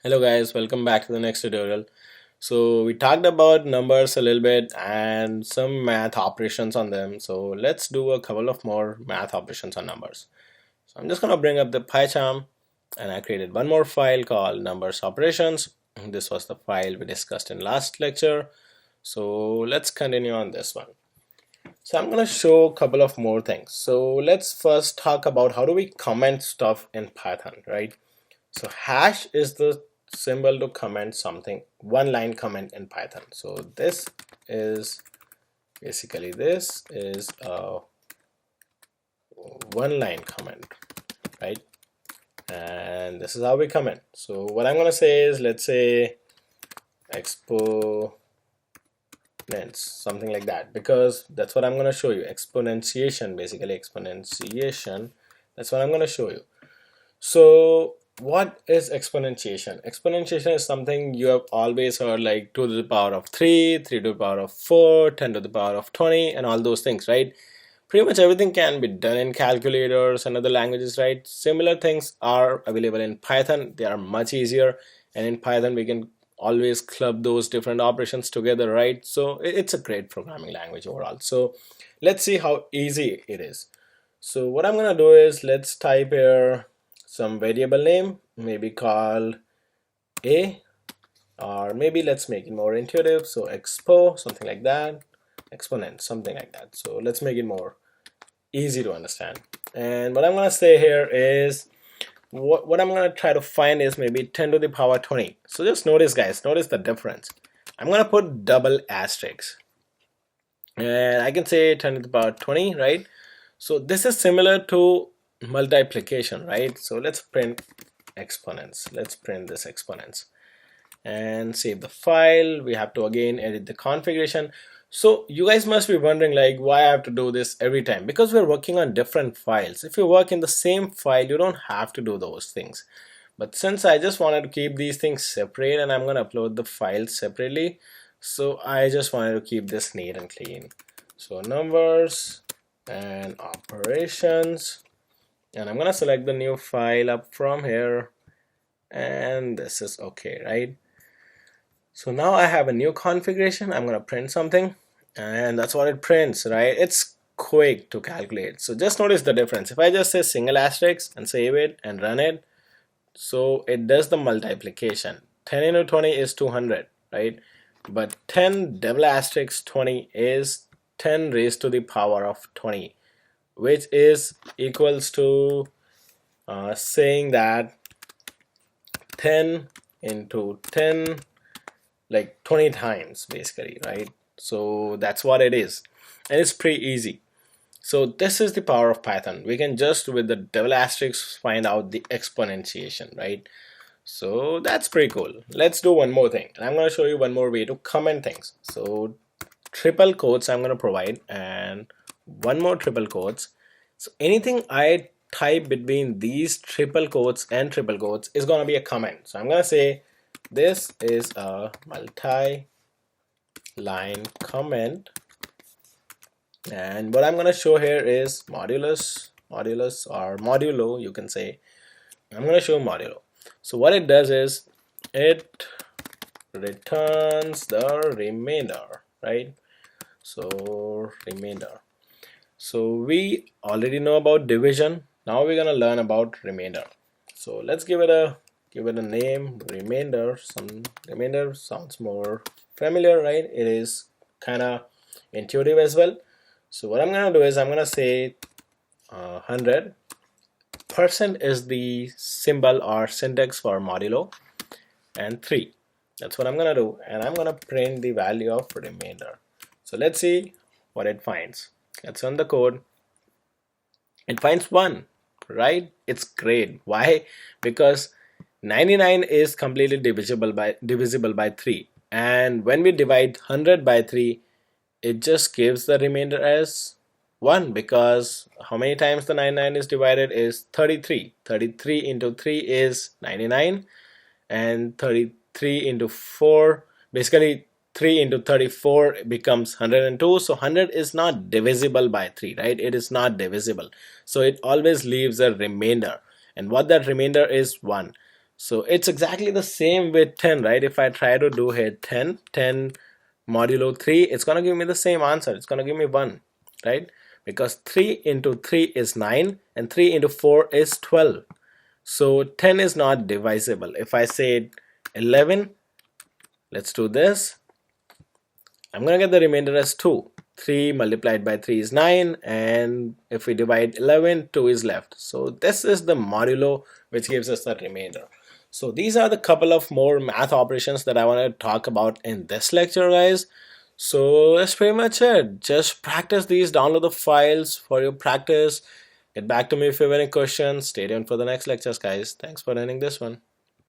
Hello guys, welcome back to the next tutorial. So we talked about numbers a little bit and some math operations on them. So let's do a couple of more math operations on numbers. So I'm just going to bring up the PyCharm and I created one more file called numbers operations. This was the file we discussed in last lecture. So let's continue on this one. So I'm going to show a couple of more things. So let's first talk about how do we comment stuff in Python, right? So hash is the symbol to comment something, one line comment in Python. So this is basically a one line comment, right? And this is how we comment. So what I'm gonna say is, let's say exponents, something like that, because that's what I'm gonna show you. Exponentiation, basically exponentiation. That's what I'm gonna show you. So what is exponentiation? Exponentiation is something you have always heard, like 2 to the power of 3, 3 to the power of 4, 10 to the power of 20, and all those things, right? Pretty much everything can be done in calculators and other languages, right? Similar things are available in Python. They are much easier, and in Python we can always club those different operations together, right? So it's a great programming language overall. So let's see how easy it is. So what I'm gonna do is, let's type here some variable name, maybe call a, or maybe let's make it more intuitive, so expo, something like that, exponent, something like that. So let's make it more easy to understand. And what I'm gonna say here is, what I'm gonna try to find is maybe 10 to the power 20. So just notice, guys, notice the difference. I'm gonna put double asterisk, and I can say 10 to the power 20, right? So this is similar to multiplication, right? So let's print exponents. Let's print this exponents and save the file. We have to again edit the configuration. So you guys must be wondering, like, why I have to do this every time? Because we're working on different files. If you work in the same file, you don't have to do those things. But since I just wanted to keep these things separate and I'm going to upload the files separately, so I just wanted to keep this neat and clean. So numbers and operations, and I'm gonna select the new file up from here, and this is okay, right? So now I have a new configuration. I'm gonna print something, and that's what it prints, right? It's quick to calculate. So just notice the difference. If I just say single asterisk and save it and run it, so it does the multiplication. 10 into 20 is 200, right? But 10 double asterisk 20 is 10 raised to the power of 20, which is equals to saying that 10 into 10, like 20 times basically, right? So that's what it is, and it's pretty easy. So this is the power of Python. We can just, with the double asterisk, find out the exponentiation, right? So that's pretty cool. Let's do one more thing, and I'm going to show you one more way to comment things. So triple quotes I'm going to provide, and one more triple quotes. So anything I type between these triple quotes and triple quotes is going to be a comment. So I'm going to say this is a multi-line comment, and what I'm going to show here is modulus or modulo, you can say. I'm going to show modulo. So what it does is, it returns the remainder, right? So remainder. So we already know about division. Now we're gonna learn about remainder. So let's give it a name, remainder. Some remainder sounds more familiar, right? It is kind of intuitive as well. So what I'm gonna do is, I'm gonna say 100. Percent is the symbol or syntax for modulo, and 3. That's what I'm gonna do, and I'm gonna print the value of remainder. So let's see what it finds. Let's run the code. It finds 1, right? It's great. Why? Because 99 is completely divisible by 3, and when we divide 100 by 3, it just gives the remainder as 1, because how many times the 99 is divided is 33. 33 into 3 is 99, and 33 into 4, basically 3 into 34 becomes 102. So 100 is not divisible by 3, right? It is not divisible, so it always leaves a remainder, and what that remainder is, 1. So it's exactly the same with 10, right? If I try to do here 10 modulo 3, it's going to give me the same answer. It's going to give me 1, right? Because 3 into 3 is 9 and 3 into 4 is 12. So 10 is not divisible. If I say 11, let's do this. I'm going to get the remainder as 2. 3 multiplied by 3 is 9, and if we divide 11, 2 is left. So this is the modulo which gives us the remainder. So these are the couple of more math operations that I want to talk about in this lecture, guys. So that's pretty much it. Just practice these, download the files for your practice. Get back to me if you have any questions. Stay tuned for the next lectures, guys. Thanks for attending this one.